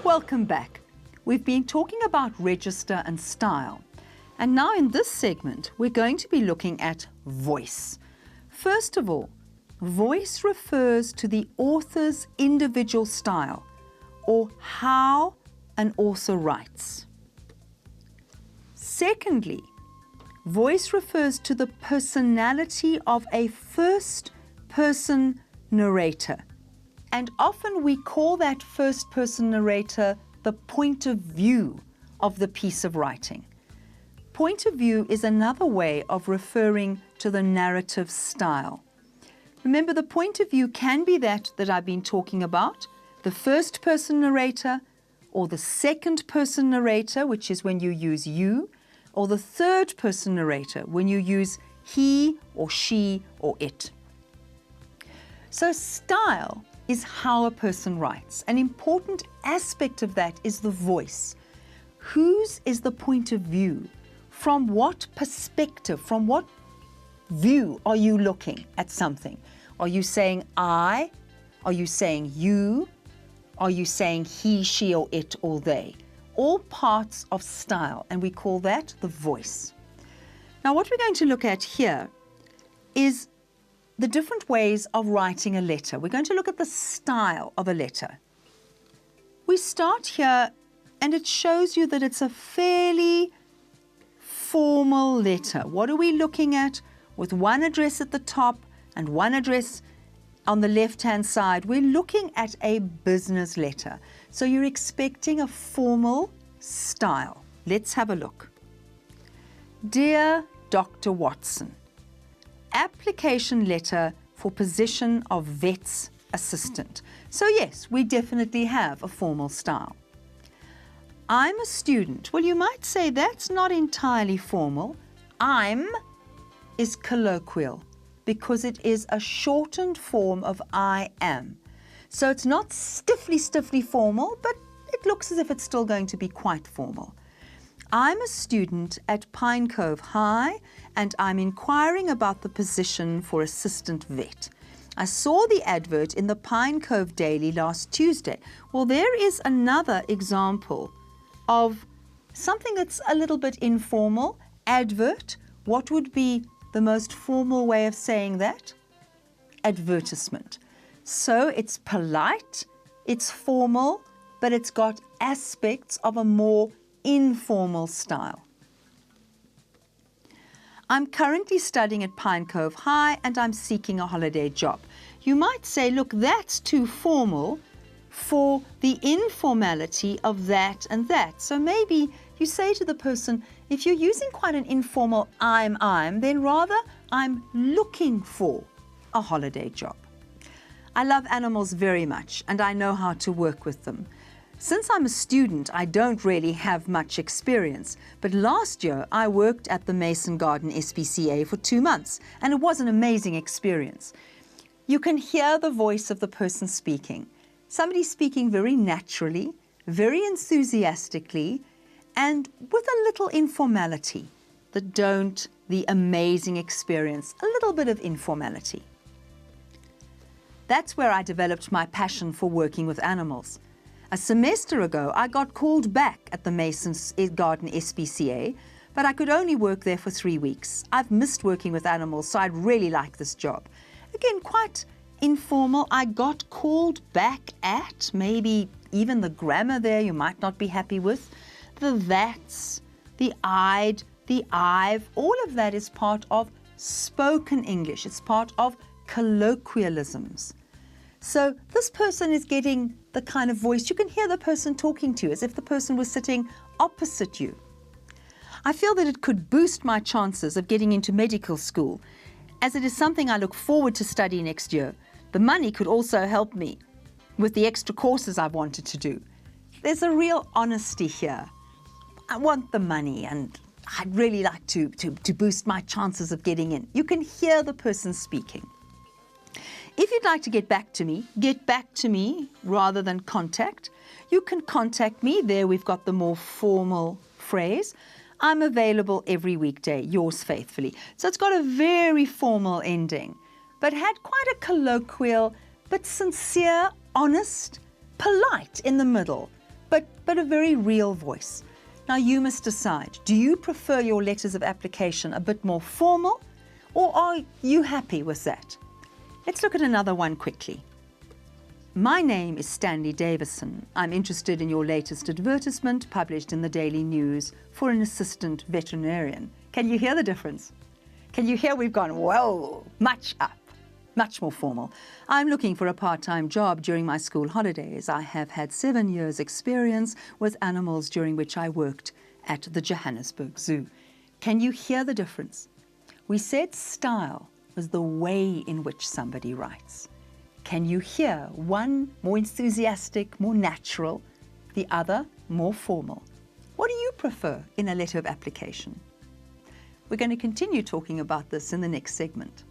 Welcome back. We've been talking about register and style. And now in this segment, we're going to be looking at voice. First of all, voice refers to the author's individual style, or how an author writes. Secondly, voice refers to the personality of a first-person narrator. And often we call that first-person narrator the point of view of the piece of writing. Point of view is another way of referring to the narrative style. Remember, the point of view can be that I've been talking about, the first-person narrator, or the second-person narrator, which is when you use you, or the third-person narrator, when you use he or she or it. So style is how a person writes. An important aspect of that is the voice. Whose is the point of view? From what perspective, from what view are you looking at something? Are you saying I? Are you saying you? Are you saying he, she, or it, or they? All parts of style, and we call that the voice. Now, what we're going to look at here is the different ways of writing a letter. We're going to look at the style of a letter. We start here, and it shows you that it's a fairly formal letter. What are we looking at? With one address at the top and one address on the left-hand side, we're looking at a business letter. So you're expecting a formal style. Let's have a look. Dear Dr. Watson, application letter for position of vet's assistant. So yes, we definitely have a formal style. I'm a student. Well, you might say that's not entirely formal. I'm is colloquial because it is a shortened form of I am. So it's not stiffly formal, but it looks as if it's still going to be quite formal. I'm a student at Pine Cove High, and I'm inquiring about the position for assistant vet. I saw the advert in the Pine Cove Daily last Tuesday. Well, there is another example of something that's a little bit informal. Advert. What would be the most formal way of saying that? Advertisement. So it's polite, it's formal, but it's got aspects of a more informal style. I'm currently studying at Pine Cove High and I'm seeking a holiday job. You might say, look, that's too formal for the informality of that and that. So maybe you say to the person, if you're using quite an informal I'm, then rather I'm looking for a holiday job. I love animals very much and I know how to work with them. Since I'm a student, I don't really have much experience, but last year I worked at the Mason Garden SPCA for 2 months, and it was an amazing experience. You can hear the voice of the person speaking. Somebody speaking very naturally, very enthusiastically, and with a little informality. The amazing experience, a little bit of informality. That's where I developed my passion for working with animals. A semester ago, I got called back at the Mason Garden SPCA, but I could only work there for 3 weeks. I've missed working with animals, so I'd really like this job. Again, quite informal. I got called back at, maybe even the grammar there you might not be happy with. The that's, the I'd, the I've, all of that is part of spoken English. It's part of colloquialisms. So this person is getting the kind of voice, you can hear the person talking to you as if the person was sitting opposite you. I feel that it could boost my chances of getting into medical school, as it is something I look forward to study next year. The money could also help me with the extra courses I've wanted to do. There's a real honesty here. I want the money and I'd really like to boost my chances of getting in. You can hear the person speaking. If you'd like to get back to me rather than contact, you can contact me. There we've got the more formal phrase. I'm available every weekday, yours faithfully. So it's got a very formal ending. but had quite a colloquial, but sincere, honest, polite in the middle, but a very real voice. Now you must decide, do you prefer your letters of application a bit more formal, or are you happy with that? Let's look at another one quickly. My name is Stanley Davison. I'm interested in your latest advertisement published in the Daily News for an assistant veterinarian. Can you hear the difference? Can you hear we've gone, whoa, much up, much more formal. I'm looking for a part-time job during my school holidays. I have had 7 years experience with animals during which I worked at the Johannesburg Zoo. Can you hear the difference? We said style was the way in which somebody writes. Can you hear one more enthusiastic, more natural, the other more formal? What do you prefer in a letter of application? We're going to continue talking about this in the next segment.